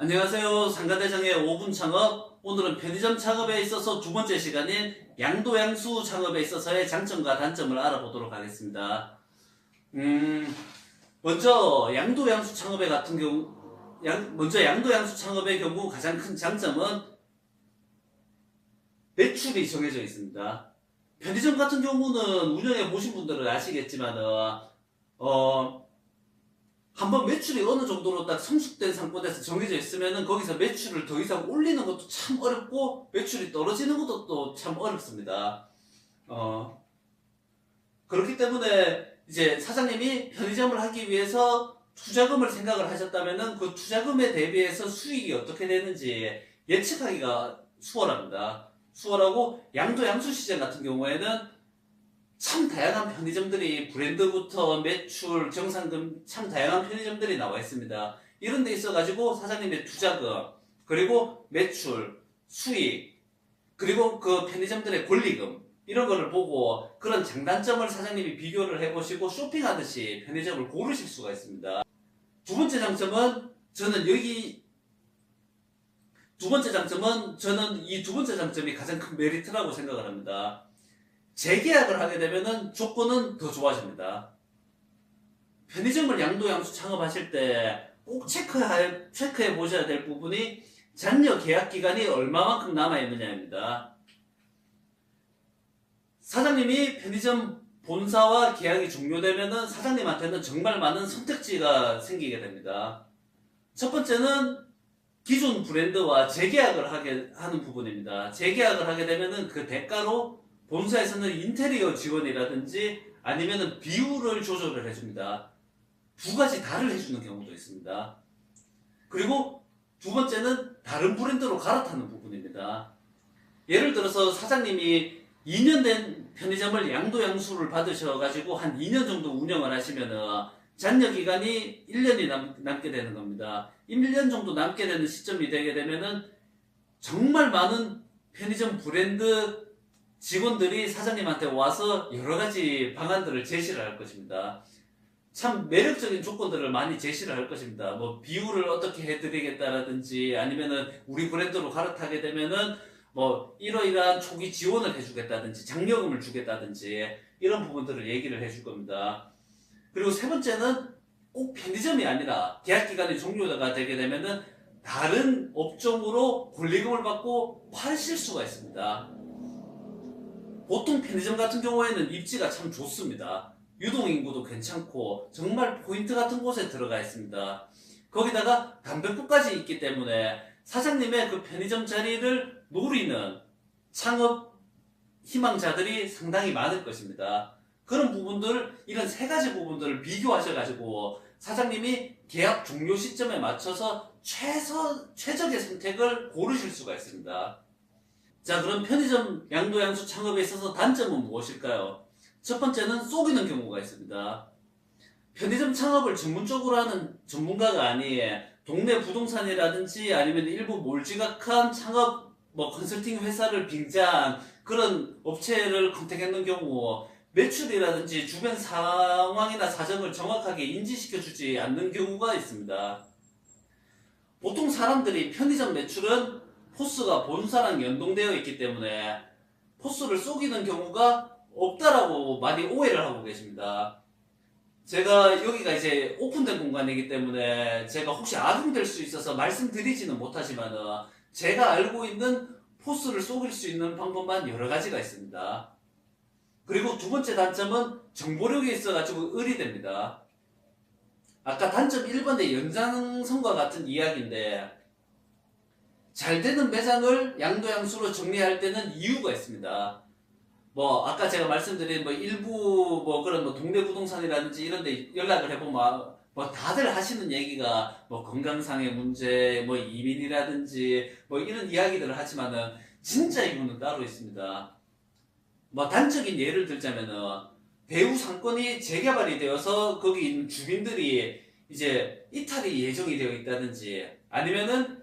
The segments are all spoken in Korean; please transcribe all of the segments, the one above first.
안녕하세요. 상가대장의 5분 창업. 오늘은 편의점 창업에 있어서 두 번째 시간인 양도양수 창업에 있어서의 장점과 단점을 알아보도록 하겠습니다. 먼저 양도양수 창업의 같은 경우, 양도양수 창업의 경우 가장 큰 장점은 매출이 정해져 있습니다. 편의점 같은 경우는 운영해 보신 분들은 아시겠지만, 한번 매출이 어느 정도로 딱 성숙된 상권에서 정해져 있으면은 거기서 매출을 더 이상 올리는 것도 참 어렵고 매출이 떨어지는 것도 또 참 어렵습니다. 그렇기 때문에 이제 사장님이 편의점을 하기 위해서 투자금을 생각을 하셨다면은 그 투자금에 대비해서 수익이 어떻게 되는지 예측하기가 수월합니다. 수월하고 양도 양수시장 같은 경우에는 참 다양한 편의점들이 브랜드부터 매출, 정상금 참 다양한 편의점들이 나와 있습니다. 이런 데 있어가지고 사장님의 투자금, 그리고 매출, 수익, 그리고 그 편의점들의 권리금 이런 거를 보고 그런 장단점을 사장님이 비교를 해보시고 쇼핑하듯이 편의점을 고르실 수가 있습니다. 두 번째 장점은 저는 이 두 번째 장점이 가장 큰 메리트라고 생각을 합니다. 재계약을 하게 되면은 조건은 더 좋아집니다. 편의점을 양도양수 창업하실 때 꼭 체크해 보셔야 될 부분이 잔여 계약 기간이 얼마만큼 남아있느냐입니다. 사장님이 편의점 본사와 계약이 종료되면은 사장님한테는 정말 많은 선택지가 생기게 됩니다. 첫 번째는 기존 브랜드와 재계약을 하는 부분입니다. 재계약을 하게 되면은 그 대가로 본사에서는 인테리어 지원이라든지 아니면은 비율을 조절을 해줍니다. 두 가지 다를 해주는 경우도 있습니다. 그리고 두 번째는 다른 브랜드로 갈아타는 부분입니다. 예를 들어서 사장님이 2년 된 편의점을 양도양수를 받으셔가지고 한 2년 정도 운영을 하시면은 잔여 기간이 1년이 남게 되는 겁니다. 1년 정도 남게 되는 시점이 되게 되면은 정말 많은 편의점 브랜드 직원들이 사장님한테 와서 여러 가지 방안들을 제시를 할 것입니다. 참 매력적인 조건들을 많이 제시를 할 것입니다. 뭐 비율을 어떻게 해드리겠다라든지 아니면은 우리 브랜드로 갈아타게 되면은 뭐 이러이러한 초기 지원을 해주겠다든지 장려금을 주겠다든지 이런 부분들을 얘기를 해줄 겁니다. 그리고 세 번째는 꼭 편의점이 아니라 계약기간이 종료가 되게 되면은 다른 업종으로 권리금을 받고 파실 수가 있습니다. 보통 편의점 같은 경우에는 입지가 참 좋습니다. 유동인구도 괜찮고 정말 포인트 같은 곳에 들어가 있습니다. 거기다가 담배꽃까지 있기 때문에 사장님의 그 편의점 자리를 노리는 창업 희망자들이 상당히 많을 것입니다. 그런 부분들, 이런 세 가지 부분들을 비교하셔가지고 사장님이 계약 종료 시점에 맞춰서 최적의 선택을 고르실 수가 있습니다. 자, 그럼 편의점 양도양수 창업에 있어서 단점은 무엇일까요? 첫 번째는 속이는 경우가 있습니다. 편의점 창업을 전문적으로 하는 전문가가 아니에 동네 부동산이라든지 아니면 일부 몰지각한 창업 컨설팅 회사를 빙자한 그런 업체를 컨택했는 경우 매출이라든지 주변 상황이나 사정을 정확하게 인지시켜주지 않는 경우가 있습니다. 보통 사람들이 편의점 매출은 포스가 본사랑 연동되어 있기 때문에 포스를 속이는 경우가 없다라고 많이 오해를 하고 계십니다. 제가 여기가 이제 오픈된 공간이기 때문에 제가 혹시 악용될 수 있어서 말씀드리지는 못하지만 제가 알고 있는 포스를 속일 수 있는 방법만 여러 가지가 있습니다. 그리고 두 번째 단점은 정보력이 있어가지고 의리됩니다. 아까 단점 1번의 연장선과 같은 이야기인데 잘 되는 매장을 양도양수로 정리할 때는 이유가 있습니다. 아까 제가 말씀드린 일부 그런 동네 부동산이라든지 이런 데 연락을 해보면 다들 하시는 얘기가 건강상의 문제, 이민이라든지 이런 이야기들을 하지만은 진짜 이유는 따로 있습니다. 단적인 예를 들자면은 배후 상권이 재개발이 되어서 거기 있는 주민들이 이제 이탈이 예정이 되어 있다든지 아니면은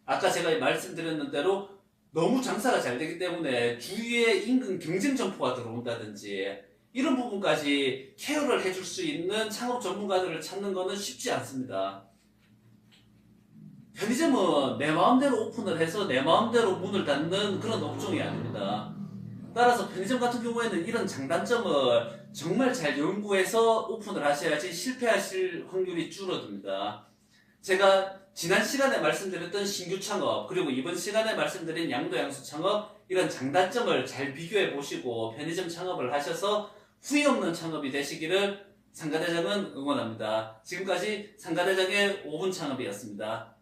아까 제가 말씀드렸는 대로 너무 장사가 잘 되기 때문에 주위에 인근 경쟁 점포가 들어온다든지 이런 부분까지 케어를 해줄 수 있는 창업 전문가들을 찾는 것은 쉽지 않습니다. 편의점은 내 마음대로 오픈을 해서 내 마음대로 문을 닫는 그런 업종이 아닙니다. 따라서 편의점 같은 경우에는 이런 장단점을 정말 잘 연구해서 오픈을 하셔야지 실패하실 확률이 줄어듭니다. 제가 지난 시간에 말씀드렸던 신규 창업, 그리고 이번 시간에 말씀드린 양도양수 창업, 이런 장단점을 잘 비교해 보시고 편의점 창업을 하셔서 후회 없는 창업이 되시기를 상가대장은 응원합니다. 지금까지 상가대장의 5분 창업이었습니다.